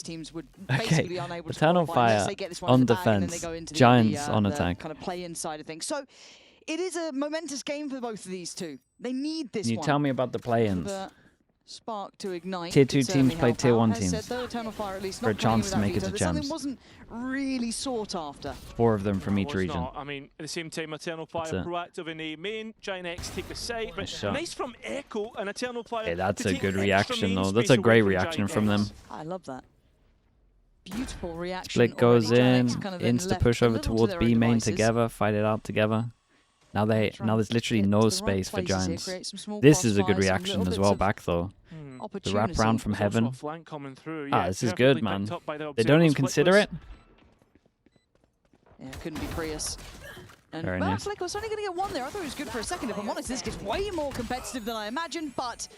teams would basically be unable to Eternal qualify unless Fire they get this one on in the bag and then they defense, go into Giants on the attack. kind of play-in side of things. So it is a momentous game for both of these two. They need this Can you one. tell me about the play-ins? Spark to ignite. Tier 2 teams play Tier 1 teams. As said, though, Eternal Fire at least for a not playing chance to without make it veto. to There's something champs. wasn't really sought after. 4 of them from each it's region. not. I mean, at the same time, Eternal Fire proactive in A main, GIANTX take the side, but nice from Echo and Eternal Fire. Hey, that's to a take good extra reaction, main though. space That's a away great from reaction from them. GIANTX. I love that. Beautiful reaction. Split goes in, GIANTX kind of then insta left push a over little to towards their B own main devices. together, fight it out together. Now there's literally Get no to the right space for places here, Giants. create some small This is a good crossfires, some reaction little as bits well of back though. The opportunity. wrap round from There's also heaven. a flank coming through. Ah, Yeah, this is perfectly good, man. picked up by the They don't even observers. consider Flickless. it. Yeah, couldn't be Prius. And Very well, nice. Flick was only going to get one there. I thought it was good for a second. If I'm honest, this gets way more competitive than I imagined, but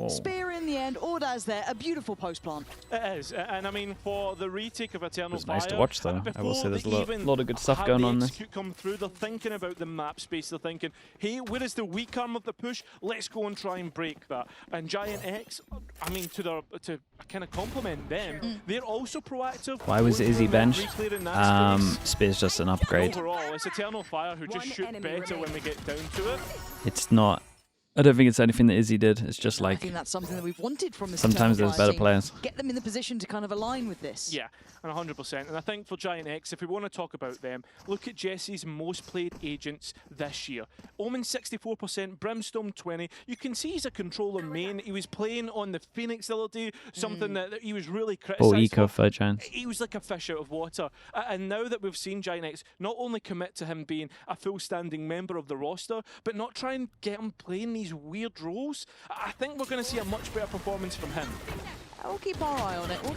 Spear in the end, Ordaz there, a beautiful post plant. It is, and I mean, for the retake of Eternal It's Fire, nice to watch though. I will say there's a lot of good stuff going on there. Come through, they're thinking about the map space, they're thinking, hey, where is the weak arm of the push? Let's go and try and break that. And GIANTX, I mean, to kind of compliment them, they're also proactive. Why was Izzy benched? Space. Spear's just an upgrade. Overall, it's Eternal Fire who just shoot better when they get down to it. It's not. I don't think it's anything that Izzy did. It's just I like think that's something that we've wanted from this sometimes Eternal there's Fire better team. players. Get them in the position to kind of align with this. Yeah, and 100%. And I think for GIANTX, if we want to talk about them, look at Jesse's most played agents this year. Omen 64%, Brimstone 20. You can see he's a controller main. He was playing on the Phoenix the other day, something that he was really criticised Eco for Giants. He was like a fish out of water. And now that we've seen GIANTX not only commit to him being a full standing member of the roster, but not try and get him playing these weird roles, I think we're going to see a much better performance from him. We'll keep our eye on it. We'll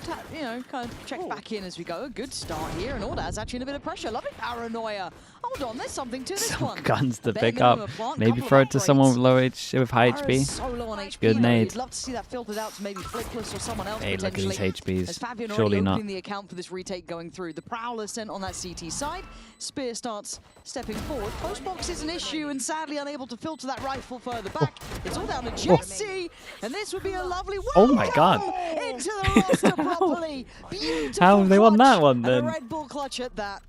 kind of check back in as we go. A good start here, and Ordaz actually in a bit of pressure. Lovely paranoia. Hold on, there's something to this one. Guns to Bare pick up. minimum plant, Maybe couple throw of it to someone with upgrades. with high Fire HP. is so low on HP. Good though. nade. You'd love to see that filtered out to maybe Flickless or someone else Hey, look at potentially. his HPs. As Fabian Surely already not. opening the account for this retake going through. The Prowler sent on that CT side. Spear starts stepping forward. Postbox is an issue and sadly unable to filter that rifle further back. It's all down to Jesse. And this would be a lovely Oh my God. into the roster properly. Beautiful How have they won that clutch, one and then? a Red Bull clutch at that.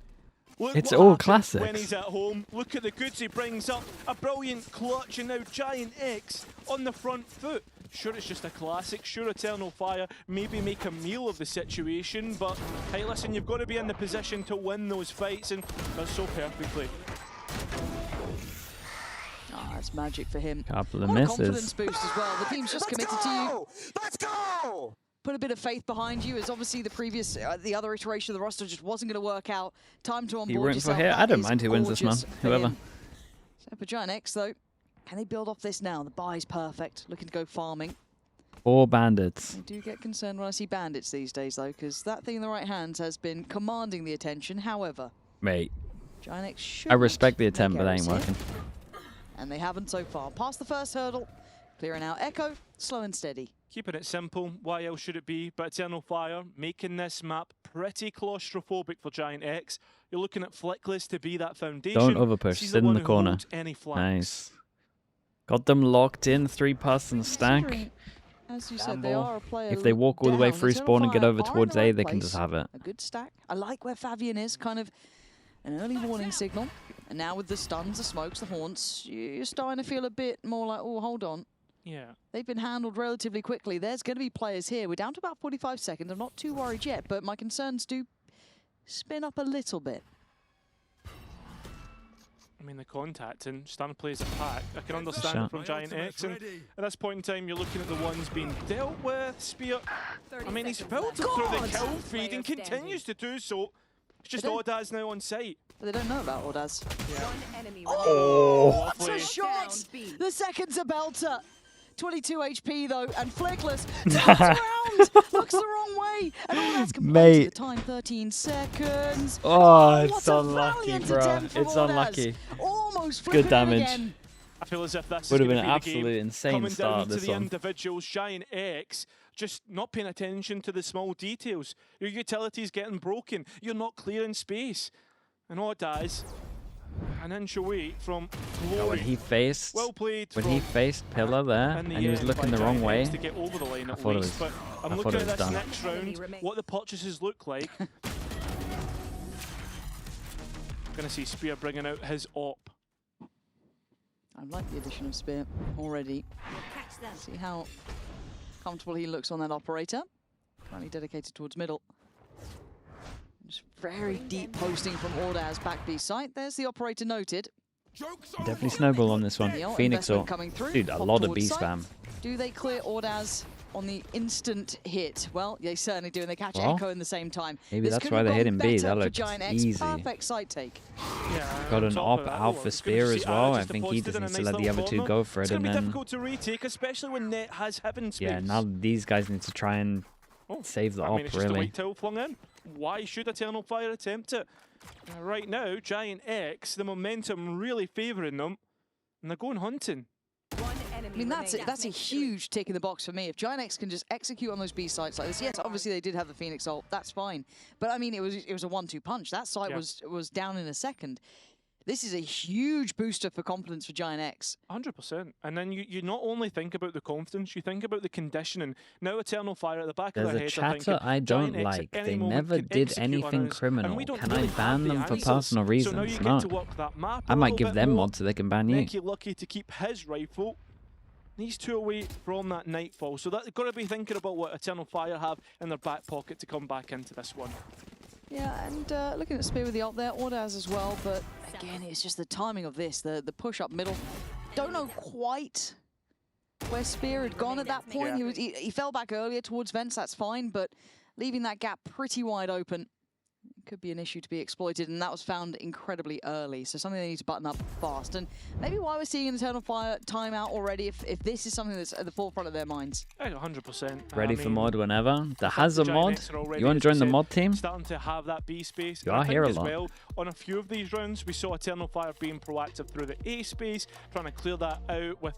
Look It's what all happens classics. when he's at home. Look at the goods he brings up. A brilliant clutch, and now GIANTX on the front foot. Sure, it's just a classic. Sure, Eternal Fire maybe make a meal of the situation, but hey, listen, you've got to be in the position to win those fights, and does so perfectly. Oh, that's magic for him. Couple of What a misses. confidence boost as well. The team's just committed to you. Let's go! Put a bit of faith behind you, as obviously the other iteration of the roster just wasn't going to work out. Time to onboard You rooting for yourself. here? I That don't is mind who wins this, man. gorgeous for Whoever. him. So for GIANTX, though, can they build off this now? The buy's perfect. Looking to go farming. 4 bandits. I do get concerned when I see bandits these days, though, because that thing in the right hands has been commanding the attention. However, Mate, GIANTX should I respect the make attempt, but that ain't errors here. working. And they haven't so far. Past the first hurdle, clearing out Echo, slow and steady. Keeping it simple, why else should it be? But Eternal Fire making this map pretty claustrophobic for GIANTX. You're looking at Flickless to be that foundation. Don't overpush. She's Sit in one the who corner. holds any flanks. Nice. Got them locked in. 3-person stack. Considering, as you said, they are a player. If they walk all the way down. through Eternal spawn and get Fire over are in towards the A, right they can place. just have it. A good stack. I like where Fabian is, kind of an early warning signal. And now with the stuns, the smokes, the haunts, you're starting to feel a bit more like, oh, hold on. Yeah. They've been handled relatively quickly. There's going to be players here. We're down to about 45 seconds. I'm not too worried yet, but my concerns do spin up a little bit. I mean, the contact and Stan plays a pack. I can understand it from GIANTX. And at this point in time, you're looking at the ones being dealt with. Spear, I mean, he's filtered through the kill feed and continues to do so. It's just Ordaz now on site. But they don't know about Ordaz. Yeah. Oh, what a Lovely. shot! The second's a belter. 22 HP though, and Flickless turns around, looks the wrong way, and Ordaz completes the time, 13 seconds. Oh, it's what a unlucky, valiant bro. attempt from It's Ordaz. unlucky. Almost Good flipping it damage. again. I feel as if this Would is have been going an to be the absolute game. insane Coming start down to this the one. individuals, GIANTX just not paying attention to the small details. Your utility's getting broken. You're not clearing space. And Ordaz, an inch away from Oh, glory. when he faced, Well played. when he faced Pillar there, in the and he was end looking by the wrong GIANTX way, to get over the line I at thought it least. was- But I'm I thought looking it at was this done. next round, what the purchases look like. Gonna see Spear bringing out his op. I like the addition of Spear already. See how comfortable he looks on that operator. Currently dedicated towards middle. Just very deep posting from Ordaz back B site. There's the operator noted. definitely snowball on this one. The ult Phoenix investment ult. coming through. Dude, a Pop lot of towards B site. spam. Do they clear Ordaz on the instant hit? Well, they certainly do, and they catch Well, Echo in the same time. maybe This that's could why have they hit gone him B. better That for looked GIANTX. easy. Perfect side take. Yeah, Got on an top op of that, out oh, for it's Spear gonna as see well. I just think he deposited just in a needs to nice let the little other two corner. go for It's it, going and to be then difficult to retake, especially when Net has heaven space. yeah, now these guys need to try and save the I mean, op it's just a really. white towel flung in. Why should Eternal Fire attempt it? Right now, GIANTX, the momentum really favouring them, and they're going hunting. I mean, that's a huge tick in the box for me. If GIANTX can just execute on those B sites like this, yes, obviously they did have the Phoenix ult, that's fine. But I mean, it was a 1-2 punch. That site was down in a second. This is a huge booster for confidence for GIANTX. 100%. And then you not only think about the confidence, you think about the conditioning. Now Eternal Fire at the back There's of their a heads are chatter thinking, I don't GIANTX like. at any They moment never can did execute on anything us, criminal. and we don't Can really I have ban the them for answers. personal So reasons? now you No. get to work that map I a might little give bit them more. mods so they can ban you. Nicky lucky to keep his rifle. These two away from that Nightfall. So they've got to be thinking about what Eternal Fire have in their back pocket to come back into this one. Yeah, and looking at Spear with the ult there, Ordaz as well, but again, it's just the timing of this, the push up middle. Don't know quite where Spear had gone at that point. Yeah. He fell back earlier towards vents, that's fine, but leaving that gap pretty wide open could be an issue to be exploited, and that was found incredibly early, so something they need to button up fast. And maybe why we're seeing an Eternal Fire timeout already, if this is something that's at the forefront of their minds. 100%. Ready for mod whenever. There has a the mod. GIANTX are already, You want as to we join the said, mod team? starting to have that B space. You And are I think here a as lot. well, on a few of these rounds, we saw Eternal Fire being proactive through the A space, trying to clear that out with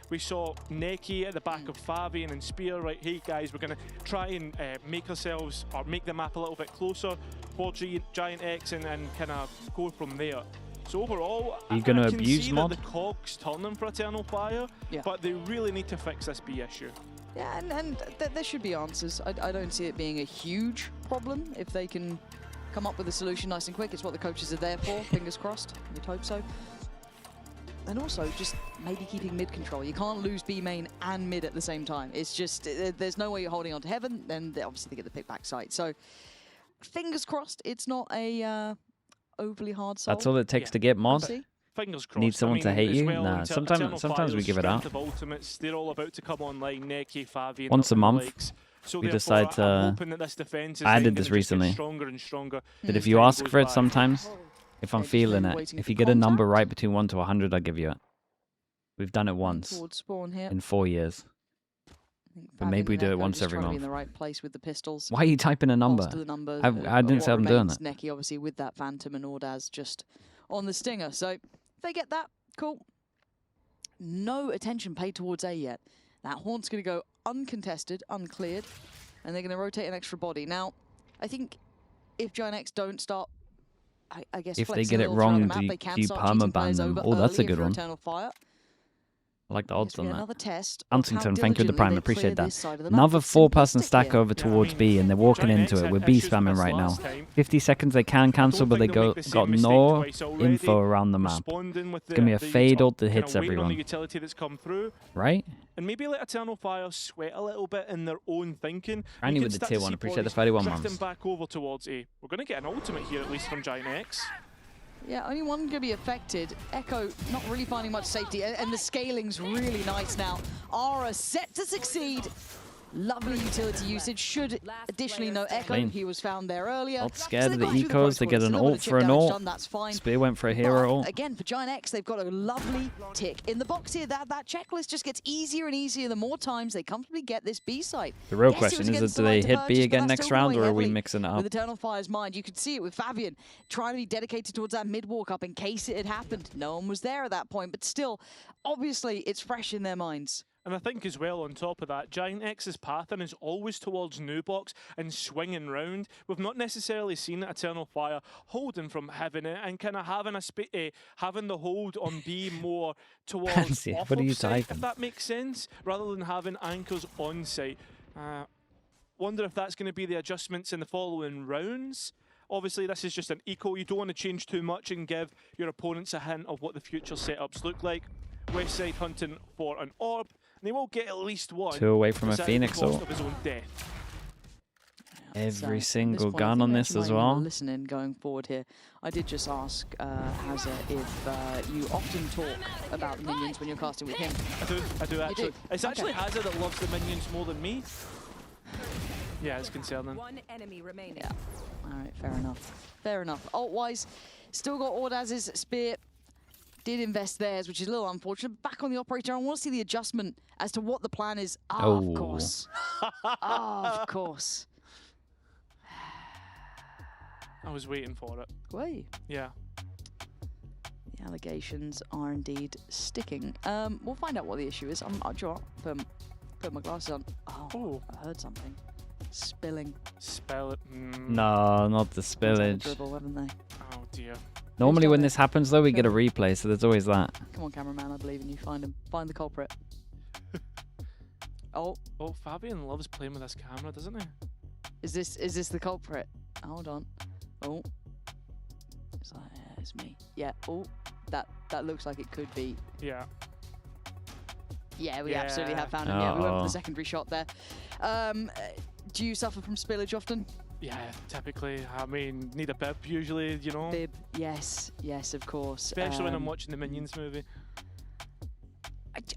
we saw Neki at the back of Fabian and Spear, right, hey guys, we're going to try and make ourselves, or make the map a little bit closer for GIANTX and kind of go from there. So overall, Are you going to I can abuse see mod? that the cogs turning for Eternal Fire, but they really need to fix this B issue. Yeah, and there should be answers. I don't see it being a huge problem if they can come up with a solution nice and quick. It's what the coaches are there for, fingers crossed. We'd hope so. And also, just maybe keeping mid control. You can't lose B main and mid at the same time. It's just, there's no way you're holding on to heaven, then obviously they get the pick back site. So, fingers crossed, it's not a overly hard solve. That's all it takes to get mod. Fingers crossed. Need someone to hate as you? well, Nah, sometimes we give it strength out. of ultimates, they're all about to come online. Neki, Fabian, Once a up in the month, lakes. So we therefore, decide I'm to- hoping that this defense is I then did gonna this just get recently. stronger and stronger. That if as you time ask goes for it by. sometimes, if I'm Maybe feeling then it, waiting if for you get a number contact. right between 1 to 100, I'll give you it. We've done it once Towards spawn here. in 4 years. But maybe we do it once every Be in month. the right place with the pistols. Why are you typing a number? Faster the number, I didn't say I'm doing it. Neki obviously with that Phantom and Ordaz just on the stinger. So if they get that, cool. No attention paid towards A yet. That Haunt's going to go uncontested, uncleared, and they're going to rotate an extra body. Now, I think if GIANTX don't start, I guess If they flexing get a it little throughout wrong, the map, do they you can start cheating perma-ban players them? over Oh, that's a early good for one. Eternal Fire. I like the Yes, odds we on get that. another test of how Huntington, thank you with the diligently prime. they Appreciate clear that. this side of the map. Another It's 4-person simplistic stack here. over towards B, and they're walking into it. With B spamming right now. 50 seconds they can cancel, but they got no info around the map. It's gonna be a fade ult that hits everyone. The utility that's come through, Right? and maybe let Eternal Fire sweat a little bit in their own thinking. Randy We with can the start tier to 1. see Appreciate the bodies 31 drifting months. back over towards A. We're going to get an ultimate here, at least from GIANTX. Yeah, only one going to be affected. Echo not really finding much safety, and the scaling's really nice now. Aura set to succeed. Lovely utility usage. Should additionally know Echo. Clean. He was found there earlier. Not scared of they've the gone through ecos. They protocols. get A an little bit ult of chip for an damage ult. done, that's fine. Spear went for a hero But ult. again, for GIANTX, they've got a lovely tick in the box here. That checklist just gets easier and easier the more times they comfortably get this B site. The real Yes, it question was is, against do the they line to hit purchase, B but again that's next still round, going or are we heavily mixing it with up? Eternal Fire's mind. You could see it with Fabian trying to be dedicated towards that mid walk up in case it had happened. No one was there at that point, but still, obviously, it's fresh in their minds. And I think as well, on top of that, GIANTX's pattern is always towards new box and swinging round. We've not necessarily seen Eternal Fire holding from having it and kind of having having the hold on B more towards off What are you of site, typing? if that makes sense, rather than having anchors on site. Wonder if that's going to be the adjustments in the following rounds. Obviously, this is just an eco. You don't want to change too much and give your opponents a hint of what the future setups look like. Westside hunting for an orb. And they will get at least one. 2 away from a at the Phoenix cost ult. of his own death. Every So, single at point, gun I on think this actually as might well. Listening going forward here, I did just ask Hazza if you often talk about the minions when you're casting with him. I do actually. do? It's actually Hazza that loves the minions more than me. Yeah, it's concerning. One enemy remaining. Yeah. All right, fair enough. Fair enough. Ult-wise, still got Ordaz's spear. Did invest theirs, which is a little unfortunate. Back on the operator, I want to see the adjustment as to what the plan is. Oh, of course. Of course. I was waiting for it. Wait. Yeah. The allegations are indeed sticking. We'll find out what the issue is. I'll draw. Put my glasses on. Oh, I heard something. Spilling. Spell it. No, not the Someone's had a spillage. dribble, haven't they? Oh dear. Normally got when it? this happens though, we get a replay, so there's always that. Come on, cameraman, I believe in you. Find him. Find the culprit. Oh, Fabian loves playing with this camera, doesn't he? is this the culprit? Hold on. Oh, it's me. Yeah. Oh, that looks like it could be. Yeah. Yeah, we Yeah. absolutely have found him. Yeah, we went for Uh-oh. the secondary shot there. Do you suffer from spillage often? Yeah, typically. I mean, need a bib usually, you know? Bib, yes, of course. Especially when I'm watching the Minions movie.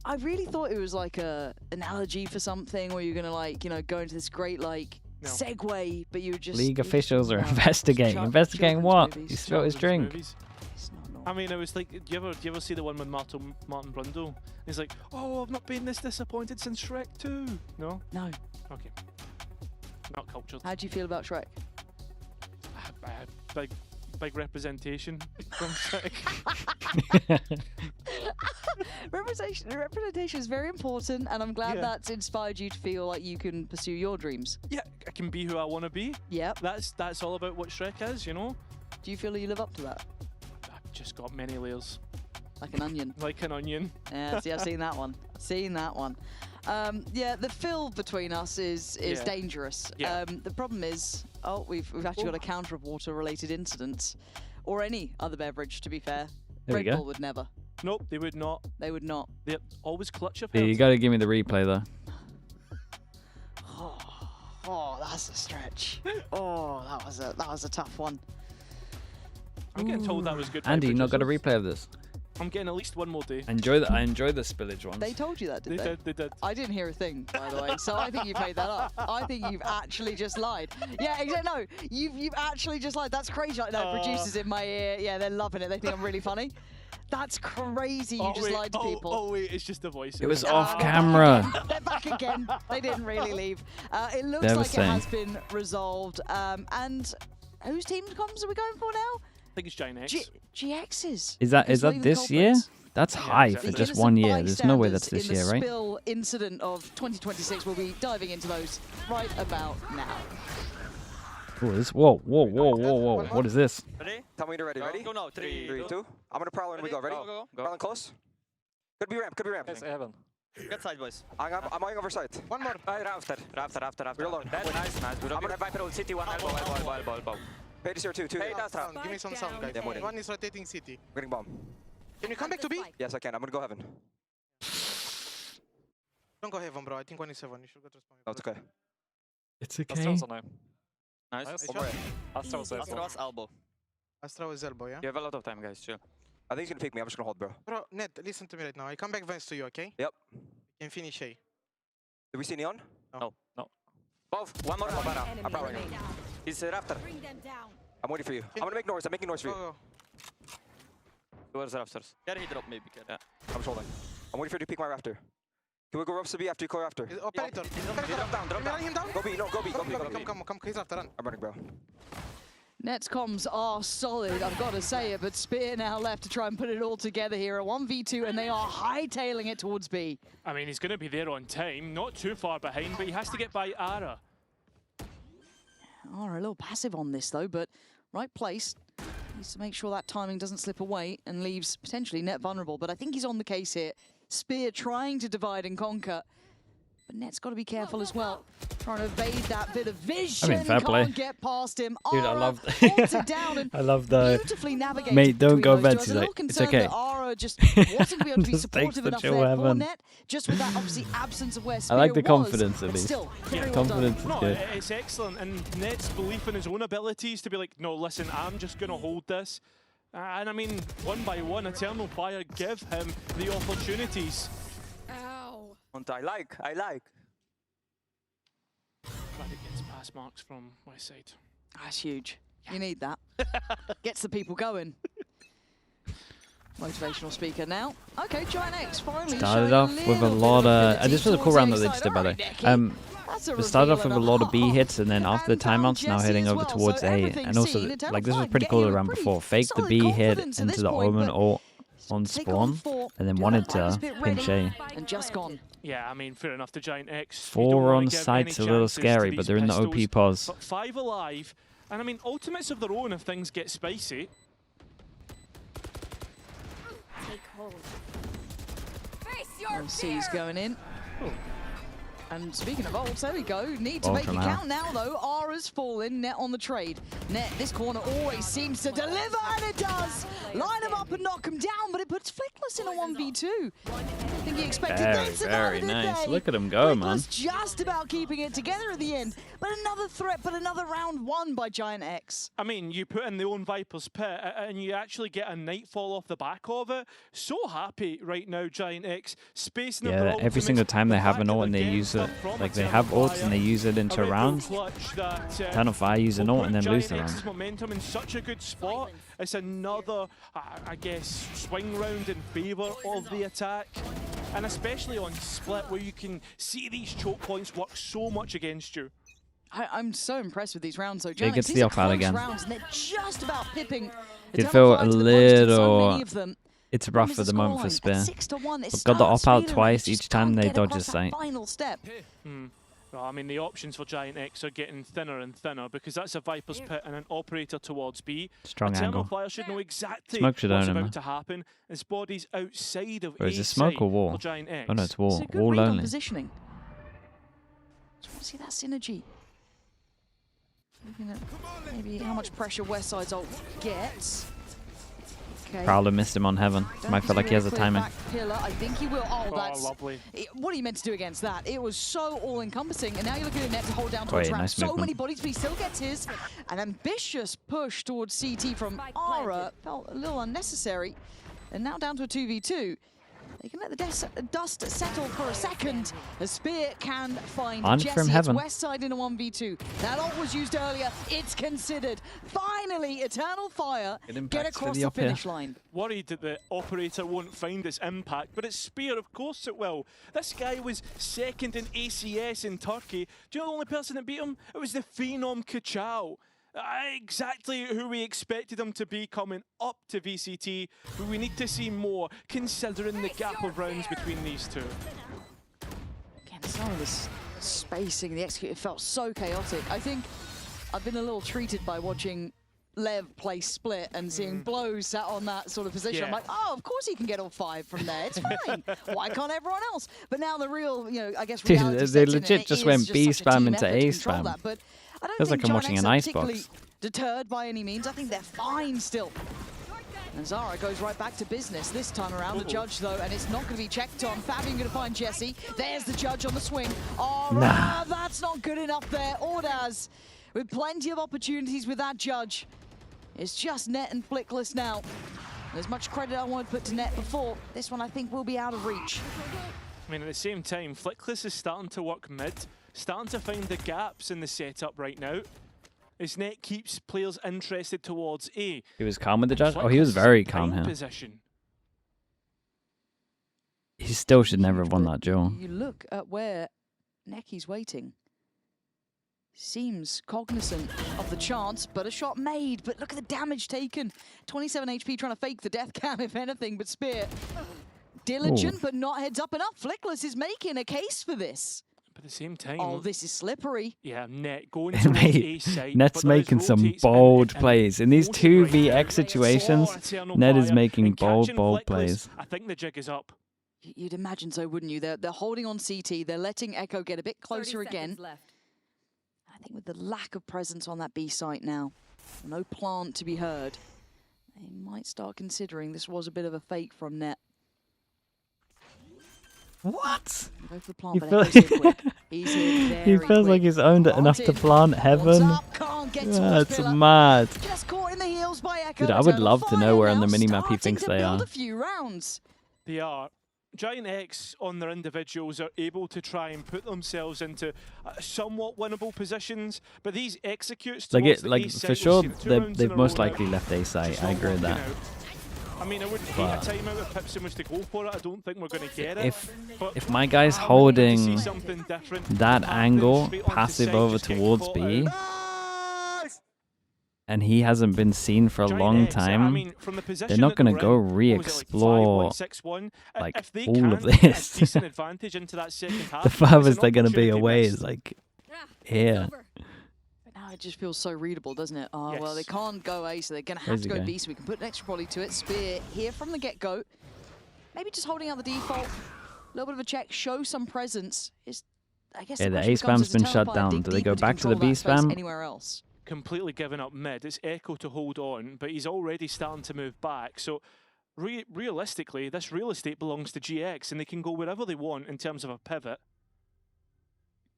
I really thought it was like an analogy for something where you're gonna like, go into this great like No. segue, but you were just League you officials are no, investigating. children's Investigating what? movies. He spilled his Children's drink. movies. It's not I mean, it was like, do you ever see the one with Martin Brundle? He's like, oh, I've not been this disappointed since Shrek 2. No? No. Okay. Not cultured. How do you feel about Shrek? Big representation from Shrek. Representation is very important, and I'm glad Yeah. that's inspired you to feel like you can pursue your dreams. Yeah, I can be who I want to be. Yep. That's all about what Shrek is, you know? Do you feel that you live up to that? I've just got many layers. Like an onion. Like an onion. Yeah, see, I've seen that one. Seen that one. Yeah, the fill between us is Yeah. dangerous. Yeah. The problem is, we've actually got a counter of water-related incidents, or any other beverage. To be fair, There we Red go. Bull would never. Nope, they would not. They would not. They're always clutch of Yeah, you gotta give me the replay though. Oh, that's a stretch. Oh, that was a tough one. I'm getting told that was good. by Andy, you not got a producers. replay of this? I'm getting at least one more day. I enjoy the spillage ones. They told you that, did they? They did. I didn't hear a thing, by the way, so I think you've made that up. I think you've actually just lied. Yeah, exactly. No, you've actually just lied. That's crazy. Like, no, producers in my ear, yeah, they're loving it. They think I'm really funny. That's crazy. You just lied to people. Oh wait, it's just a voice. It was Ah, off they're camera. back again. They're back again. They didn't really leave. It looks like it Devastating. has been resolved. And whose team comms are we going for now? I think it's GIANTX. GX's. Is that Because leaving the this year? culprits. That's Yeah, high exactly. for The just innocent 1 year. There's no way that's bystanders this year, in right? the spill incident of 2026. We'll be diving into those right about now. Oh, this. Whoa. What is this? Ready? Tell me when you're ready. Ready? Go now. 3, 3, 2. I'm gonna prowl when we go. Ready? Go. Prowling close. Could be ramp. Could be ramp. Yes, heaven. Get side, boys. I'm going over side. One more. Rafter. We're alone. Dead. Nice. I'm gonna Viper ult. City 1. Elbow. Page is here too. Hey, that's Spike right. Give me some sound, guys. down Yeah, One is rotating city. I'm getting bomb. Can you come back to B? Yes, I can. I'm gonna go heaven. Don't go heaven, bro. I think one is 7. You should go to spawn. No, it's okay. It's Astra's on now. Nice. One more. Astra's elbow. Astra is elbow, yeah? You have a lot of time, guys. Chill. I think he's gonna pick me. I'm just gonna hold, bro. Bro, Ned, listen to me right now. I come back Vance to you, okay? Yep. You can finish A. Did we see Neon? No. Both. One more. One Bara. enemy I'm probably remaining. He's Rafter. Bring them down. I'm waiting for you. I'm gonna make noise. I'm making noise for Go, you. go. Towards Rafters. Can he drop maybe? Yeah. I'm just holding. I'm waiting for you to pick my rafter. Can we go ropes to B after you call rafter? Operator. Drop down. Can you run him down? Go B. No, go B. Go B. Go B. Come. He's after, run. I'm running, bro. Nets comms are solid, I've got to say it, but Spear now left to try and put it all together here. A 1v2, and they are hightailing it towards B. I mean, he's going to be there on time, not too far behind, but he has to get by Ara. Are a little passive on this though, but right place. Needs to make sure that timing doesn't slip away and leaves potentially Net vulnerable, but I think he's on the case here. Spear trying to divide and conquer. But Net's got to be careful as well. Trying to evade that bit of vision. I mean, fair play. Can't get past him. Dude, I Ara love holds it down and I love the beautifully navigated mate, don't go between vent. those He's two. I was a like, little it's concerned okay. that Ara just wasn't going to be able to be Just takes supportive the enough chill there for heaven. Net. Just with that obviously absence of where I Spear like the was, confidence at but least. still, very well Confidence done. is No, good. it's excellent, and Ned's belief in his own abilities to be like, no, listen, I'm just going to hold this. And I mean, one by one, Eternal Fire give him the opportunities. Ow. I like. Glad it gets pass marks from West Side. That's huge. You need that. Gets the people going. Motivational speaker now. Okay, GIANTX finally Started showing off with a little bit lot of. ability This was a cool towards round that A they side. just did, by the way. Alright, Nicky. That's a We started off reveal with a and lot of B half. hits, and then after the And timeouts, now Jesse heading as over well, towards so A. everything's And also, seen. Eternal like, this was Fire pretty getting cool a the round pretty before. Faked the solid B hit confidence at into this the point, Omen but ult on take on spawn, 4. and then Do wanted that to bit pinch ready, A. and just gone. Yeah, I mean, fair enough to GIANTX. 4 on site's a little scary, but they're in the OP pause. But 5 alive, and I mean, ultimates of their own if things get spicy. Take hold. Face your C's fear. going in. Oh. And speaking of ults, there we go. Need to Ball make it from Ara. count now, though. Ara's fallen. Net on the trade. Net, this corner always seems to deliver, and it does. Line him up and knock him down, but it puts Flickless in a 1v2. I think he expected Very, this very about it, nice. didn't they? Look at him go, man. Flickless just about keeping it together at the end. But another threat, but another round won by GIANTX. I mean, you put in the own Viper's Pit, and you actually get a Nightfall off the back of it. So happy right now, GIANTX. Spacing Yeah, every single time they have an ult and they use it, like they have ults and they use it into rounds. Eternal Fire use an ult and then lose the round. Momentum in such a good spot. It's another, I guess, swing round in favour of the attack. And especially on split, where you can see these choke points work so much against you. I'm so impressed with these rounds, though. Yeah, GIANTX, gets these the are off out close again. rounds, and they're just about pipping Did Eternal feel Fire a to the punch in so little. many of them. It's rough Is at the the moment for scoreline. Spear. At 6-1, it But got the starts op out speeding, twice. they Each just time can't they get dodge across the that site. final step. Well, I mean, the options for GIANTX are getting thinner and thinner because that's a Viper's Pit and an operator towards B. Strong Eternal angle. Fire should know exactly Smoke should what's own him. about to happen. His body's outside of Or is A it smoke site or wall? for GIANTX. Oh no, it's It's wall. a good Wall read on only. positioning. Just want to see that synergy. Looking at maybe how much pressure West Side's ult gets. Okay. Prowler missed him on Heaven. Don't Might think feel like he has a clear timing. back pillar. I think he will. Oh, Oh, that's lovely. what are you meant to do against that? It was so all-encompassing, and now you're looking at Net to hold down towards yeah, round. nice So movement. many bodies, but he still gets his. An ambitious push towards CT from Ara felt a little unnecessary, and now down to a 2v2. They can let the dust settle for a second as Spear can find On Jesse. from It's Heaven. West Side in a 1v2. That ult was used earlier. It's considered. Finally, Eternal Fire Good get impacts for across the the up here. finish line. Worried that the operator won't find its impact, but it's Spear, of course it will. This guy was second in ACS in Turkey. Do you know the only person that beat him? It was the Phenom Kachao. Exactly who we expected him to be coming up to VCT, but we need to see more, considering the gap of rounds between these two. Again, some of this spacing, the execute felt so chaotic. I think I've been a little treated by watching Lev play split and seeing Blow sat on that sort of position. I'm Yeah. like, oh, of course he can get all 5 from there. It's fine. Why can't everyone else? But now the real, I guess, Dude, reality they sets in, and legit it just is went B such a spam team into effort A to control spam. that. But I don't Feels think like I'm watching GIANTX an are icebox. particularly deterred by any means. I think they're fine still. And Zara goes right back to business this time around. The judge, though, and it's not going to be checked on. Fabian going to find Jesse. There's the judge on the swing. Oh, Nah. that's not good enough there. Ordaz with plenty of opportunities with that judge. It's just Net and Flickless now. As much credit I wanted to put to Net before, this one I think will be out of reach. I mean, at the same time, Flickless is starting to work mid, starting to find the gaps in the setup right now. As Net keeps players interested towards A. He was calm with the judge? Oh, he was very calm here. Position. He still should never have won that duel. You look at where Necky's waiting. seems cognizant of the chance, but a shot made. But look at the damage taken. 27 HP trying to fake the death cam, if anything, but Spear diligent, but not heads up enough. Flickless is making a case for this. But at the same time, Oh, this is slippery. yeah, Net going towards Mate, A site. Net's making some bold plays. In these 2vx situations, Net is making bold plays. I think the jig is up. You'd imagine so, wouldn't you? They're holding on CT. They're letting Echo get a bit closer again. Left. I think with the lack of presence on that B site now, no plant to be heard, they might start considering this was a bit of a fake from Net. What? Go for the plant, He but feels, Echo's here quick. He's here he very feels like quick. he's owned it enough to Planted. plant heaven. One's up, can't get towards That's Pillar. mad. Just caught in the heels by Echo. Dude, I would Eternal love to know Fire where on the now minimap he starting thinks to they build are. a few rounds. They are. GIANTX on their individuals are able to try and put themselves into somewhat winnable positions, but these executes towards the A site, for we've sure, seen it 2 rounds in they've a most row now, likely left A site. just I not agree with working that. out. I mean, I wouldn't hate a timeout if Pipson was to go for it. I don't think we're going to get it. But If my guy's I would like to see holding something different that happen angle, straight onto passive site, over just get towards caught B, out. and he hasn't been seen for a long GIANTX, I time, mean, from the they're position not at the going to go rim, what was it, like re-explore 5-1, 6-1? like, If they all of can get a this. decent advantage into that second half, the it's an farthest they're going to be opportunity away missed. is like Ah, it's here. over. But now it just feels so readable, doesn't it? Oh, well, they Yes. can't go A, so they're going to have Where's to he go going? B, so we can put an extra volley to it. Spear here from the get-go. Maybe just holding out the default. A little bit of a check, show some presence. I guess Yeah, the the question A becomes, spam's does been Eternal shut Fire down. dig Do they deeper go to back to the control B that space spam? anywhere else? Completely given up mid. It's Echo to hold on, but he's already starting to move back. So realistically, this real estate belongs to GX, and they can go wherever they want in terms of a pivot.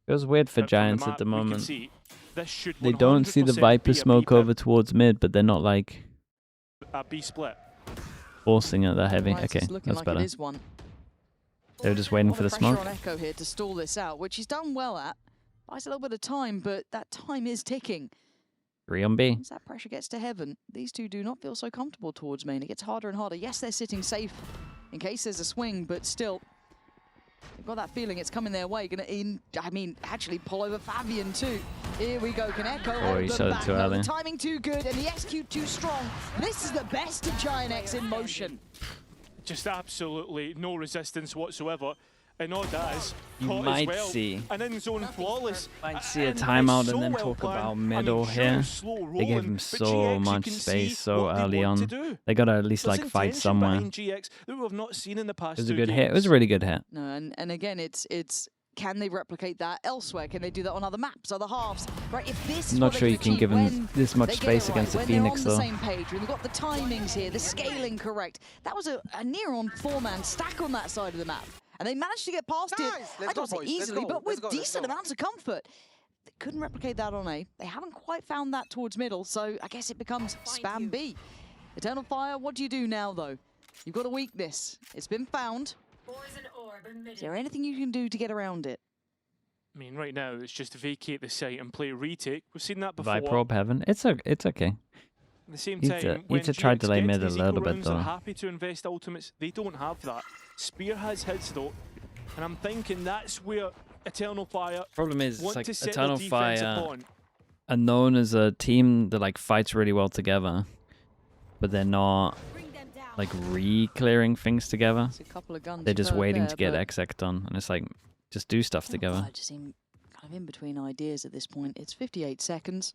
Feels weird for But from Giants map, at the we can moment. see this should They don't see the 100% Viper be a smoke B over towards mid, but they're not like a B split. forcing it that heavy. Right, Okay, it's looking that's like better. It is one. They were just waiting A lot for the of pressure smoke. on Echo here to stall this out, which he's done well at. Buys a little bit of time, but that time is ticking. 3 on B. As that pressure gets to heaven, these two do not feel so comfortable towards main. It gets harder and harder. Yes, they're sitting safe in case there's a swing, but still, they've got that feeling it's coming their way. Actually pull over Fabian too. Here we go. Can Echo hold he them shot it back? too No, early. the timing too good and the execute too strong. This is the best of GIANTX in motion. Just absolutely no resistance whatsoever. And Audaz You caught might as well. see. An in-zone flawless. Might see a And timeout so and then well talk planned. about I mean, middle sure, here. slow They gave rolling, him but so GX, you much can space see so what they early want on. to do. They got to at least There's like fight intention somewhere. behind GX that we have not seen in the past It was a 2 good hit. It was a games. really good hit. No, and again, it's can they replicate that elsewhere? Can they do that on other maps, other halves? Right, if this is I'm not what sure they you can achieve give when him this they much get it space right, against the when Phoenix they're on though. the same page, when they've got the timings here, the scaling correct. That was a near-on 4-man stack on that side of the map. And they managed to get past it, Nice! Let's I go, don't say boys. Let's easily, go. but Let's with go, let's decent go. amounts of comfort. They couldn't replicate that on A. They haven't quite found that towards middle, so I guess it becomes spam B. Eternal Fire, what do you do now, though? You've got a weakness. It's been found. Is there anything you can do to get around it? I mean, right now, it's just vacate the site and play retake. We've seen that before. Viper orb heaven. It's okay. At the same Need time, to- when need to try GX delay get mid to a these little eco bit, rounds, they're though. happy to invest ultimates. They don't have that. Spear has his, though. And I'm thinking that's where Eternal Fire Problem is, want like to set Eternal the defense Fire upon. are known as a team that like fights really well together, but they're not Bring them down. like re-clearing things together. It's a couple of guns. They're just per waiting there, to get but exec done, and it's like just do stuff together. I just seem kind of in between ideas at this point. It's 58 seconds.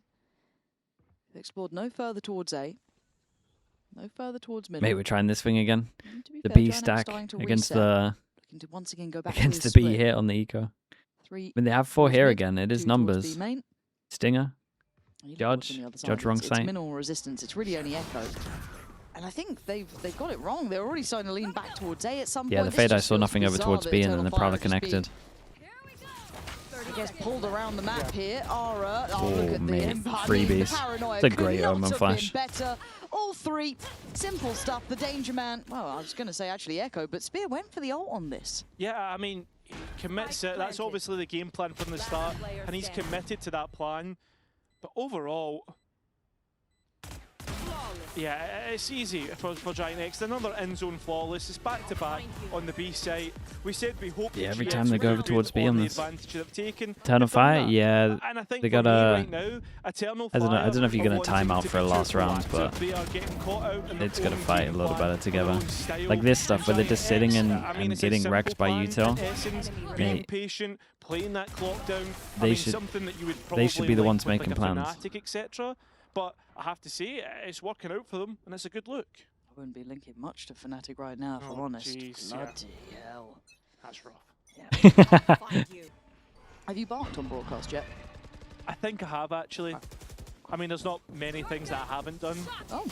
They've explored no further towards A. No further towards middle. Mate, we're trying this thing again. And to be The fair, B GIANTX stack starting to against reset, the looking to once again go back against to the this B split. hit on the eco. 3 I mean, they have 4 towards here mid, again. It 2 is towards numbers. B main. Stinger. And you look what's Judge. on the other side. Judge wrong It's site. minimal resistance. It's really only Echo. And I think they've got it wrong. They're already starting to lean back towards A at some Yeah, point. the This fade I just saw feels nothing over bizarre towards that B, and then Eternal they're Fire probably have just been, connected. I guess, pulled around the map here. Aura, Oh, look at mate, him. I mean, freebies. the paranoia It's a could great not omen have flash. been better. All 3, simple stuff. The Danger Man, well, I was going to say actually Echo, but Spear went for the ult on this. Yeah, I mean, he commits it. That's obviously the game plan from the start, and he's committed to that plan. But overall, Flawless. Yeah, it's easy for GIANTX. Another in-zone flawless. It's back-to-back on the B site. We said we hope Yeah, that every GX time they go were over towards B on the this advantage they've taken. Eternal They've done Fire, that. yeah, And I think they for got me a. right now, Eternal I don't know. I Fire don't know if you're are gonna time wanting out to for a be last too round, proactive. but They are getting caught out in their it's gonna own fight a game little plan, better together. their own style. Like this stuff where they're just sitting GIANTX, and, I mean, and it's a getting simple wrecked by plan util. in essence, being patient, playing that clock down. I They mean, should- something that you would they should probably be the like ones with, making like a plans. Fnatic, etc. But I have to say, it's working out for them, and it's a good look. I wouldn't be linking much to Fnatic right now, if I'm Oh, honest. jeez, yeah. Bloody hell. That's rough. Find you. Have you barked on broadcast yet? I think I have, actually. I mean, there's not many things that I haven't done. Oh,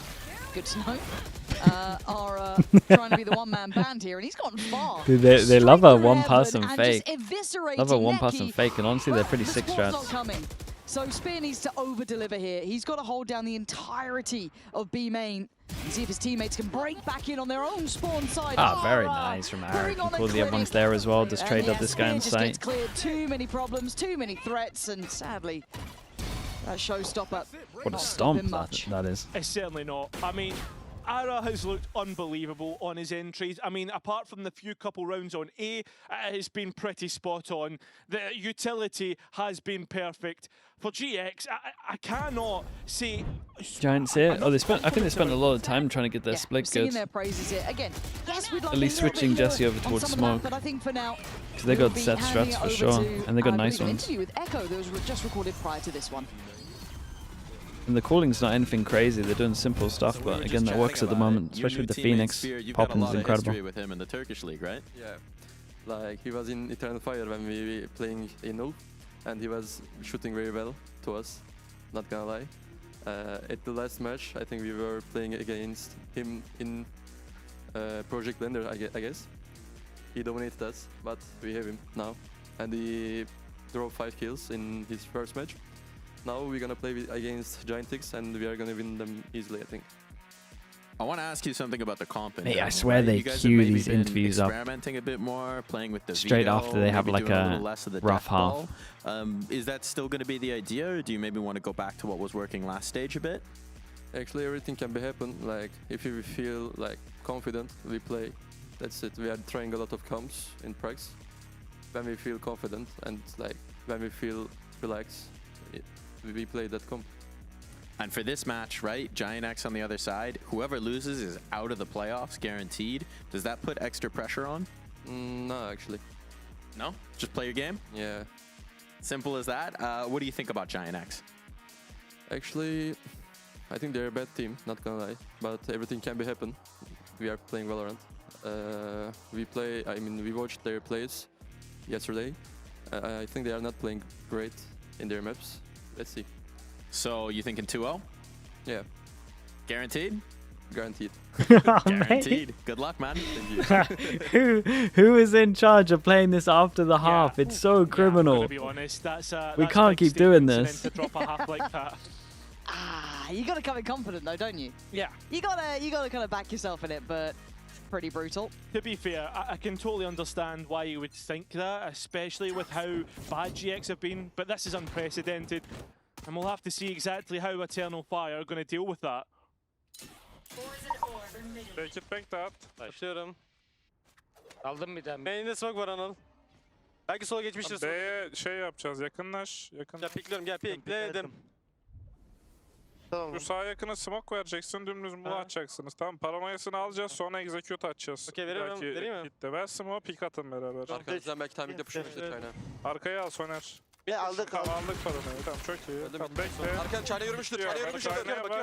good to know. Are trying to be the one-man band here, and he's gone far. Dude, they Straight love a through one-person heaven and fake. just eviscerating Love a one-person Neki. fake, and honestly, they're pretty The sick squad's strats. not coming. So Spear needs to over-deliver here. He's got to hold down the entirety of B main and see if his teammates can break back in on their own spawn side. Ah, very Ara nice from putting Eric. on a Cool, the everyone's clinic. there as well. Just And trade up yeah, this guy Spear on just site. gets cleared. Too many problems, too many threats, and sadly, that showstopper. What a not stomp stopping much. that is. It's certainly not. I mean, Ara has looked unbelievable on his entries. I mean, apart from the few couple rounds on A, it's been pretty spot on. The utility has been perfect. For GX, I cannot say... Giants here. Oh, they spent. I think they spent a lot of time trying to get their Yeah, split we're singing good. their praises here. Again, yes, we'd like At least a little bit switching more Jesse over on towards some of that, smoke. but I think for now, Because they we'll got be set handing strats it for over sure, to, and they got I nice believe, an ones. interview with Echo that was just recorded prior to this one. And the calling's not anything crazy. They're doing simple stuff, but again, that works at the moment, especially with the Phoenix. Poppin's incredible. With him in the Turkish league, right? Yeah, like he was in Eternal Fire when we were playing in Ulf, and he was shooting very well to us, not gonna lie. At the last match, I think we were playing against him in Project Blender, I guess. He dominated us, but we have him now. And he drove 5 kills in his first match. Now we're gonna play against GIANTX, and we are gonna win them easily, I think. I want to ask you something about the comp. in Mate, I general, swear right? they You guys have queue maybe these been interviews up experimenting a bit more, playing with the straight veto, after they have, maybe like, doing a little less of the rough death half. ball. Is that still going to be the idea, or do you maybe want to go back to what was working last stage a bit? Actually, everything can be happen. Like, if we feel like confident, we play. That's it. We are trying a lot of comps in pracs. When we feel confident and like when we feel relaxed, we play that comp. And for this match, right, GIANTX on the other side, whoever loses is out of the playoffs, guaranteed. Does that put extra pressure on? No, actually. No? Just play your game? Yeah. Simple as that. What do you think about GIANTX? Actually, I think they're a bad team, not gonna lie. But everything can be happen. We are playing VALORANT. We watched their plays yesterday. I think they are not playing great in their maps. Let's see. So you thinking 2-0? Yeah, Guaranteed? guaranteed. Guaranteed. Good luck, man. Thank you. who is in charge of playing this after the half? It's so Yeah, criminal. to be honest, that's We that's can't big keep doing statements, this. and then to drop a half like that. You got to come in confident though, don't you? Yeah. You gotta kind of back yourself in it, but pretty brutal. To be fair, I can totally understand why you would think that, especially with how bad GX have been, but this is unprecedented, and we'll have to see exactly how Eternal Fire are going to deal with that. Belki bekle at. Başlıyorum. Aldım bir daha. Main'de smoke var Anıl. Belki sola geçmiştir. B'ye şey yapacağız. Yakınlaş. Yakın. Gel pikliyorum gel pikledim. Şu sağ yakına smoke vereceksin. Dümdüz mulu Ha. atacaksınız. Tamam, paramayasını alacağız. Sonra execute atacağız. Okey, veriyorum, Belki vereyim mi? Gitti. Ver smoke, pick atın beraber. Arkanızdan belki timing'de pushlamıştır aynen. Arkaya al Soner. Aldık Tamam, aldık paramayı. Tamam, çok iyi. Öldü Tamam, mü? bekle. Arkadan çayla yürümüştür, çayla yürümüştür.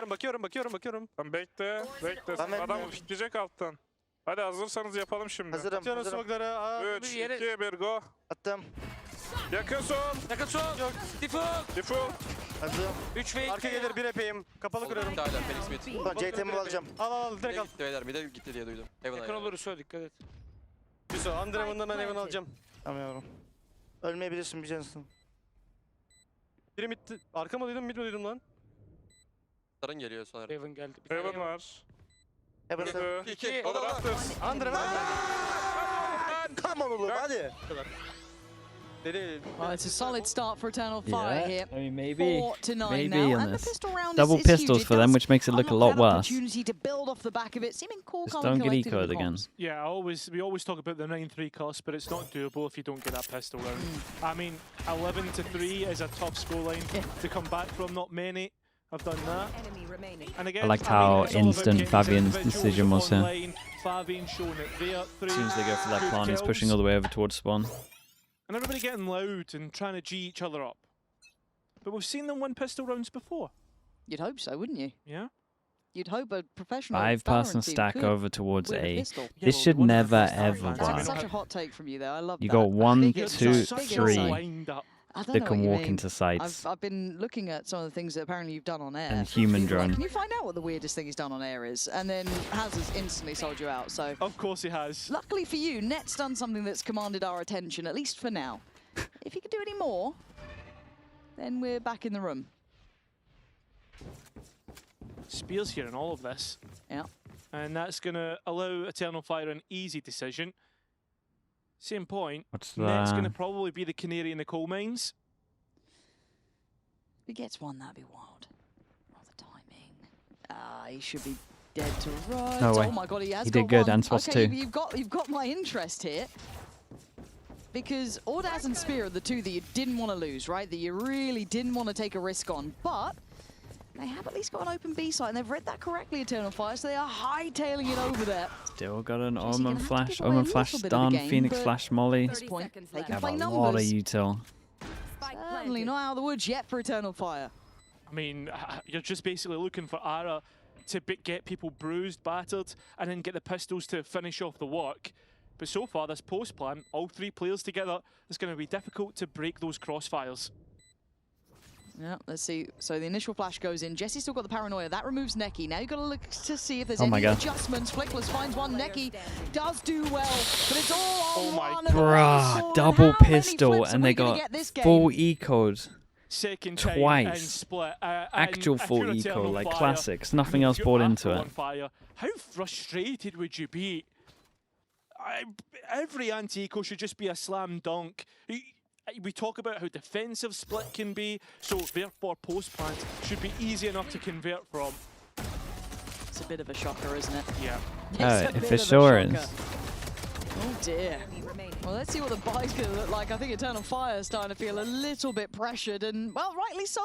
Bakıyorum. Tamam, bekle. Bekle. Adam pikleyecek alttan. Hadi hazırsanız yapalım şimdi. Atıyorum smoke'ları. 3, 2, 1, go. Attım. Yakın sol. Yakın sol. Default. Default. Hazır. 3 ve 2. Arka gelir bir epeyim. Kapalı kuruyorum. Hala Phoenix mid. Ulan CT'mi alacağım. Al direkt al. Gitti beyler, mid'e gitti diye duydum. Yakın oluruz söyle, dikkat et. Yusuf Andrem'ından ben Evan alacağım. Tamam yavrum. Ölmeyebilirsin bir cansın. Biri mid. Arka mı duydum mid mi duydum lan? Sarın geliyor Soner. Raven geldi. Heaven var. Hepsi. 2, Olur, attır. Andrem. Come on oğlum hadi. Well, it's a solid start for Eternal Fire here. I mean, maybe 4-9 maybe now, on and the this. pistol round Double is pistols huge. for them, which makes it look a lot worse. Opportunity to build off the back of it, seeming cool, Just calm, don't and get collected ecoed with again. comms. Yeah, we always talk about the 9-3 cost, but it's not doable if you don't get that pistol round. I mean, 11-3 is a tough scoreline to come back from. Not many have done that. Enemy remaining. And again, I liked how it's all about instant getting Fabian's individuals decision was here. online. Fabian showing it there. As soon as they go for that plan, he's kills. pushing all the way over towards spawn. And everybody getting loud and trying to G each other up. But we've seen them win pistol rounds before. You'd hope so, wouldn't you? Yeah? You'd hope a professional 5-person Valorant team stack could over towards win a A. pistol. This well, should one of the never first ever times. That's work. such a hot take from you there. I love You that. got I 1, think it's 2, such a 3 wind up. I don't that know can what you walk mean. into sites. I've been looking at some of the things that apparently you've done on air. And human Like, drone. can you find out what the weirdest thing he's done on air is? And then Haz has instantly sold you out. So Of course he has. luckily for you, Net's done something that's commanded our attention, at least for now. If he could do any more, then we're back in the room. Spears here in all of this. Yeah. And that's going to allow Eternal Fire an easy decision. Same point. What's Net's going to that? probably be the canary in the coal mines. If he gets one, that'd be wild. Oh, the timing. He should be dead to rights. No way. Oh my god, he has He got did good, one. and spots okay, too. You've got my interest here. Because Ordaz and Spear are the two that you didn't want to lose, right? That you really didn't want to take a risk on. But they have at least got an open B site, and they've read that correctly, Eternal Fire, so they are hightailing it over there. Still got an Jesse, Omen gonna have to flash. give away a Omen little flash bit of the stun. game, Phoenix but flash molly. At this point, they They can have play a numbers. lot of util. Certainly not out of the woods yet for Eternal Fire. I mean, you're just basically looking for Ara to get people bruised, battered, and then get the pistols to finish off the work. But so far, this post plan, all 3 players together, it's going to be difficult to break those crossfires. Yeah, let's see. So the initial flash goes in. Jesse's still got the paranoia. That removes Neki. Now you've got to look to see if there's Oh my any God. adjustments. Flickless finds one. Neki does do well, but it's all on my one. Bruh, double pistol, and they got full ecoed. Second time Twice. and split. Actual and if full you're eco, Eternal like Fire, classics. Nothing and else you're brought after into on it. Fire, how frustrated would you be? Every anti-eco should just be a slam dunk. We talk about how defensive split can be, so therefore post plants should be easy enough to convert from. It's a bit of a shocker, isn't it? Yeah. It's a It bit for of a sure shocker. is. Oh dear. Well, let's see what the bike's going to look like. I think Eternal Fire is starting to feel a little bit pressured, and, well, rightly so.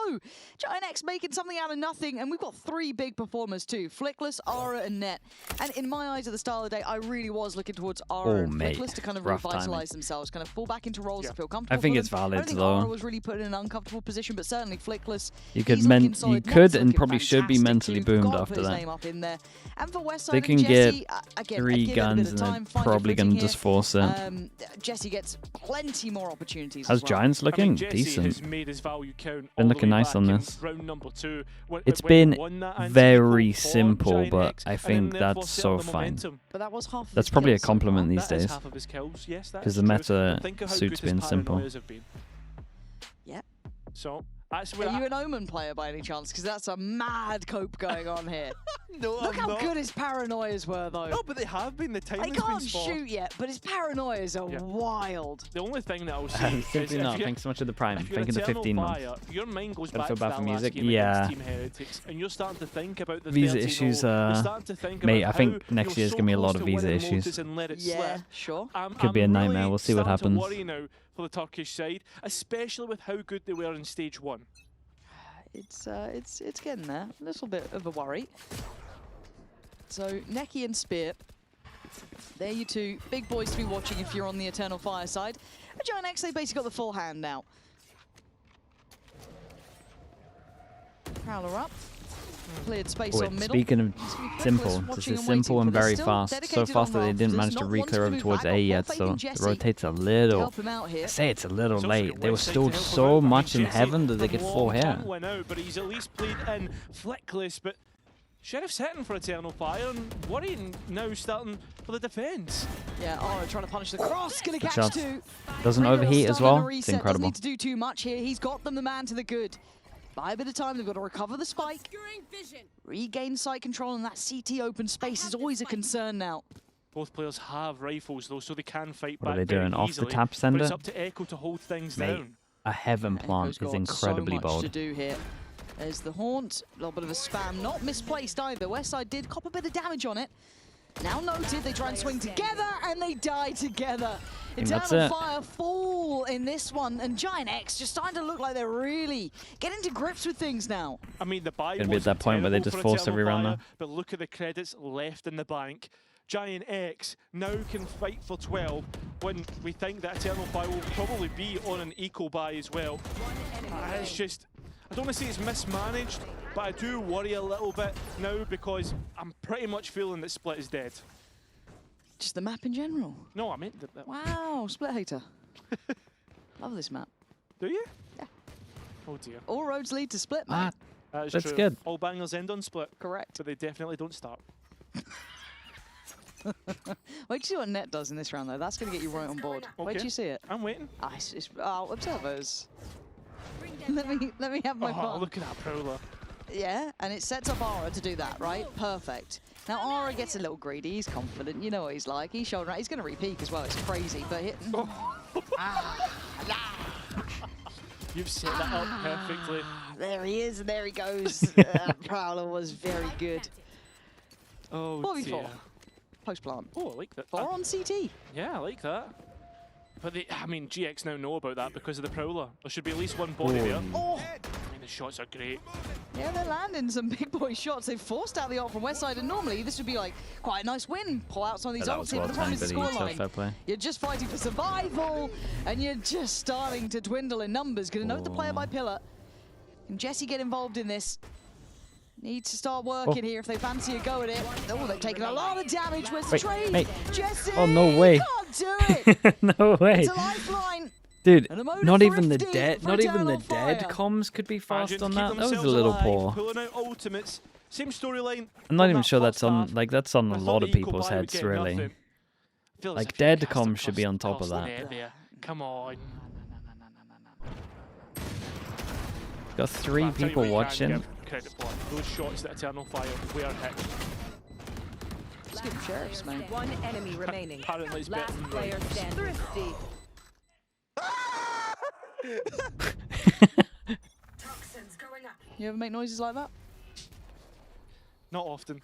GIANTX making something out of nothing, and we've got 3 big performers too. Flickless, Ara, and Net. And in my eyes at the start of the day, I really was looking towards Ara and mate. Flickless to kind of Rough revitalize timing. themselves, kind of fall back into roles that feel comfortable I think for it's them. valid, I don't think though. Ara was really put in an uncomfortable position, but certainly Flickless. You could he's looking solid. you Net's could and looking probably should be fantastic mentally too. boomed Gotta after put his that. name up in there. And for Westside, They I can think get Jesse, again, 3 give it a bit guns of and time, they're find your probably footing going to here. just force it. Jesse gets plenty more opportunities. How's as well. Giants I mean, looking? Jesse Decent. has made his value count Been all the looking way nice back on in this. round number 2. It's When been he won that anti-eco very for simple, but GIANTX, I and think then therefore that's set so the fine. momentum. But that was half of That's his probably a kills so far. compliment these That is days. half of his kills. Yes, that 'Cause is the true. meta But think of how suits good his being simple. paranoias have been. Yep. So that's where Are you an Omen player by any chance? Because that's a mad cope going on here. No, Look I'm how not. good his paranoias were, though. No, but they have been. The He timing's can't been spot. shoot yet, but his paranoias are Yeah. wild. The only thing that I'll say is Simply if not. you're- Thanks so much for the Prime. if you're Thank you for the Eternal 15 months. Fire, your mind goes Gotta back feel to bad that for last music. game Yeah. against Team Heretics, and you're starting to think about the Visa 30-0. issues, You're starting to think mate, about I think how next you're year's so gonna be a lot close of to visa winning issues. Lotus and let it Yeah, slip. sure. Could be a I'm nightmare. really We'll see what starting happens. to worry now for the Turkish side, especially with how good they were in stage 1. It's getting there. A little bit of a worry. So Neki and Spear, there you two, big boys to be watching if you're on the Eternal Fire side. But GIANTX, they basically got the full hand now. Prowler up. Cleared space Oh, on middle. speaking of It's gonna be simple, Flickless this watching is and waiting simple for and this. very Still fast. So dedicated fast that on they Raft. didn't Does manage to not want re-clear over move towards back. A Got yet, faith so in it Jesse rotates a to little. help him out here. I say it's a little He's also late. got They were Westside to still help him so out. I mean, much in Jesse heaven that they from get 4 long here. can't win out, but he's at least played in Flickless. But Sheriff's hitting for Eternal Fire and worrying now starting for the defense. Yeah, Ara trying to punish the cross. Gonna catch shots. 2. Doesn't Free throw overheat as stun and a well. It's reset. Doesn't incredible. need to do too much here. He's got them the man to the good. Buy a bit of time. They've got to recover the spike. Regain site control, and that CT open space is always a concern now. Both players have rifles though, so they can fight What back are they doing? very Off easily, the tap but sender? it's up to Echo to hold things Mate, down. a heaven plant Echo's is got incredibly so much to bold. do here. There's the haunt, a little bit of a spam, not misplaced either. Westside did cop a bit of damage on it. Now noted, they try and swing together and they die together. That's Eternal it. Fire fall in this one, and GIANTX just starting to look like they're really getting to grips with things now. I mean, the buy Gonna be at that wasn't point where they terrible just for force Eternal every round Fire, now. but look at the credits left in the bank. GIANTX now can fight for 12 when we think that Eternal Fire will probably be on an eco buy as well. It's just, I don't want to say it's mismanaged, but I do worry a little bit now because I'm pretty much feeling that Split is dead. Just the map in general. No, I meant that. Wow, Split hater. Love this map. Do you? Yeah. Oh dear. All roads lead to Split, Ah, mate. That is that's true. good. All bangers end on Split. Correct. But they definitely don't start. Wait till you see what Net does in this round, though. That's going to get you right on board. Wait Okay. till you see it. I'm waiting. Oh, observers. let me have my Oh, fun. look at that Prowler. Yeah, and it sets up Aura to do that, right? Perfect. Now Aura gets a little greedy. He's confident. You know what he's like. He's showing right. He's going to re-peek as well. It's crazy, but You've set that up perfectly. there he is, and there he goes. Prowler was very good. Oh 4v4. dear. Post plant. Oh, I like that. 4 on CT. Yeah, I like that. But I mean, GX now know about that because of the Prowler. There should be at least one body there. Oh, I mean, the shots are great. yeah, they're landing some big boy shots. They've forced out the ult from Westside, and normally this would be like quite a nice win. Pull out some of these That ults was here, well but the problem timed, is the but he took fair scoreline. play. You're just fighting for survival, and you're just starting to dwindle in numbers. Gonna note the player by pillar. Can Jesse get involved in this? Needs to start working here if they fancy a go at it. Oh, they've taken a lot of damage. Where's the Wait, trade? mate. Jesse! Oh, no way. Can't do it! No way. It's a lifeline. Dude, And a mode not of even the thrifty dead, for not even the Eternal dead Fire. comms could be fast Agents on keep that. That was a themselves little alive, poor. Pulling out ultimates. Same storyline. I'm not from even that sure that's first on, half. like, that's on I a thought lot the of eco people's buy would heads, get really. nothing. Feels as Like, if dead you cast comms a should be on top of custom that. net there. Come on. Got 3 I'll tell you people what you can watching. give credit for. Those shots that Eternal Fire were hit. Let's give them sheriffs, mate. One enemy remaining. Apparently it's better Last than player Rams. standing. Thrifty. You ever make noises like that? Not often.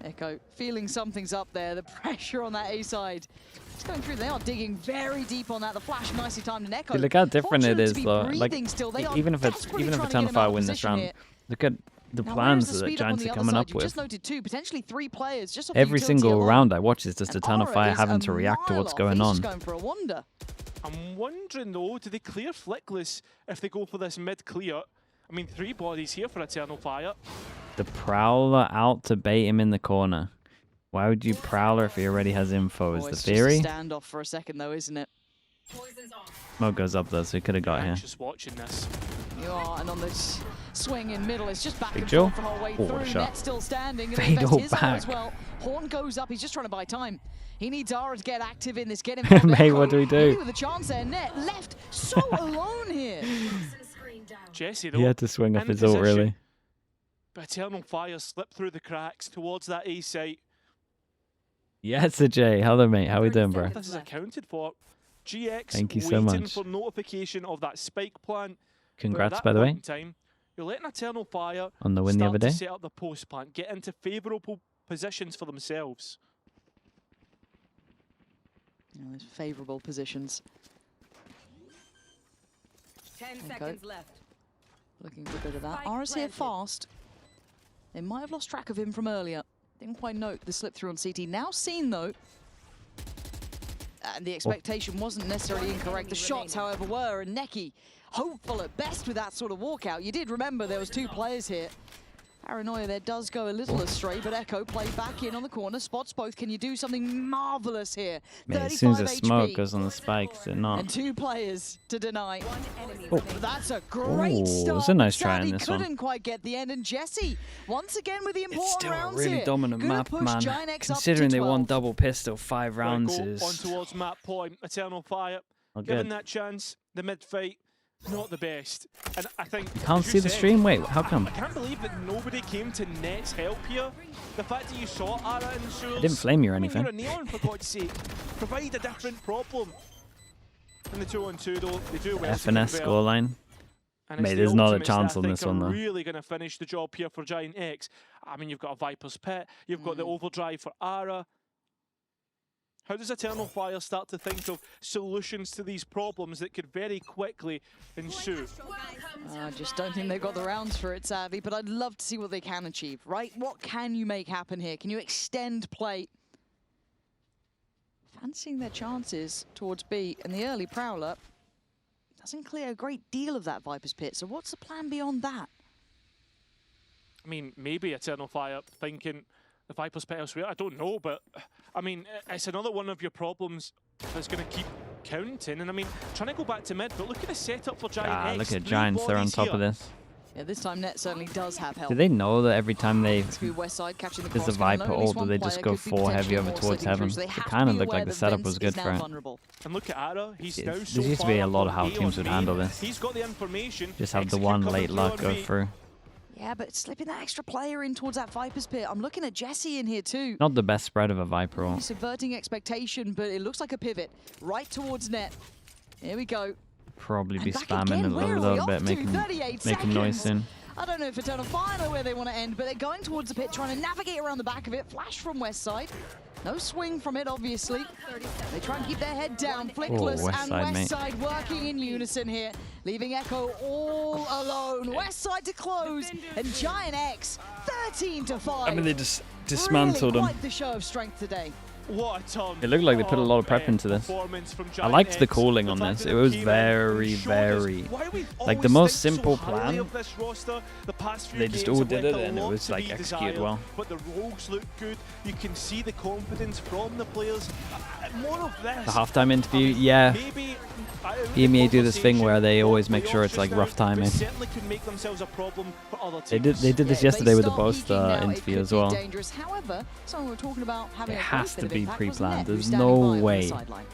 Echo feeling something's up there. The pressure on that A side. It's going through. They are digging very deep on that. The flash nicely timed in Echo. Dude, look how different it Fortunate is, to be though. Like, breathing still. They are even if desperately trying to get Eternal him out Fire of win this position round, here. look at the Now, plans where's the that speed up on Giants the are other coming side? up You with. just noted 2, potentially 3 players. Just off Every utility single alone. round I watch is just And Eternal Aura Fire is having a to react to mile what's off. going He's on. just going for a wonder. I'm wondering though, do they clear Flickless if they go for this mid clear? I mean, 3 bodies here for Eternal Fire. The Prowler out to bait him in the corner. Why would you Prowler if he already has info, is Oh, the it's theory? just a standoff for a second, though, isn't it? Smoke goes up though, so he could have got here. Anxious watching this. You are, and on the swing in middle, it's just back Big and Joe? forth the whole way Oh, what a through. shot. Net still standing. Fade Invest his arrow back. as well. Horn goes up. He's just trying to buy time. He needs Aura to get active in this. Get him. Mate, what do we do? Maybe with a chance there. Net left so alone here. Jesse though. He had to swing off in his ult, position, really. But Eternal Fire slipped through the cracks towards that A site. Yes, Jay. Hello, mate. How we doing, bro? This is accounted for. GX Thank you so waiting much. for notification of that spike plant. Congrats, But at by that the way, point in time, you're letting Eternal Fire on the win the start other to day. set up the post plant, get into favourable positions for themselves. You know, there's favourable positions. 10 seconds left. Looking for a bit of that. Spike Aura's here planted. fast. They might have lost track of him from earlier. Didn't quite note the slip through on CT. Now seen, though. And the expectation wasn't necessarily incorrect. The shots, however, were. And Neki, hopeful at best with that sort of walkout. You did remember there was 2 players here. Paranoia there does go a little astray, but Echo played back in on the corner, spots both. Can you do something marvelous here? Mate, as soon as the 35 smoke HP. goes on the spikes, they're not. And 2 players to deny. One enemy Oh. remaining. That's a great Ooh, start. it's a nice try in Sadly this one. couldn't quite get the end. And Jesse, once again with the important It's still a rounds really here. dominant Gonna map, push man. GIANTX up to Considering they won 12. double pistol 5 rounds Go is on towards map point. Eternal Fire. not Given good. that chance, the mid fight, not the best. And I think You can't see the stream? Wait, how come? I can't believe that nobody came to Net's help here. The fact that you saw Ara and Sewers. I didn't flame you or I mean, anything. you're a neon, for God's sake. Provide a different problem. In the 2-on-2 though, they do well. FNS scoreline. And Mate, it's there's the not a ultimates that chance I on think this one, are though. really going to finish the job here for GIANTX. I mean, you've got a Viper's Pit, you've got the overdrive for Ara. How does Eternal Fire start to think of solutions to these problems that could very quickly ensue? I just don't think they've got the rounds for it, sadly, but I'd love to see what they can achieve, right? What can you make happen here? Can you extend play? Fancying their chances towards B, and the early Prowler doesn't clear a great deal of that Viper's Pit, so what's the plan beyond that? I mean, maybe Eternal Fire thinking the Viper's Pit elsewhere, I don't know, but I mean, it's another one of your problems that's going to keep counting. And I mean, trying to go back to mid, but look at the setup for GIANTX. Look at Giants, they're on top of this. Yeah, this time Net certainly does have help. Do they know that every time they West side catching the there's a cross, Viper ult, do they just go 4 heavy over towards heaven? It kind of looked like the setup was good for it. And look at Ara, he's now There so used to be a far lot of up how on teams would main. handle this. He's got the information. Just have the Execute one coming late through luck on go B. through. Yeah, but slipping that extra player in towards that Viper's Pit. I'm looking at Jesse in here too. Not the best spread of a Viper ult. Subverting expectation, but it looks like a pivot right towards Net. Here we go. Probably be And back spamming again, a where are we little off bit, to? making 38 noise seconds. soon. I don't know if Eternal Fire know where they want to end, but they're going towards the pit, trying to navigate around the back of it. Flash from West side. No swing from it, obviously. They try and keep their head down. Flickless West and side, West mate. side working in unison here, leaving Echo all alone. West side to close, and GIANTX 13-5. I mean, they just dismantled really them. quite the show of strength today. What a ton. It looked like they put a lot of prep into this. I liked the calling on this. It was very, very... Like, the most simple plan, they just all did it, and it was, like, executed well. But the rogues look good. You can see the confidence from the players. More of this. The halftime interview, yeah. Maybe EMEA do this thing where they always make sure it's like rough timing. certainly can make themselves a problem for other They teams. did this yesterday with the Boaster interview as well. Dangerous. However, someone we're talking about having It a has bit to of be impact was pre-planned. Net, who's There's standing by no on the way. sideline.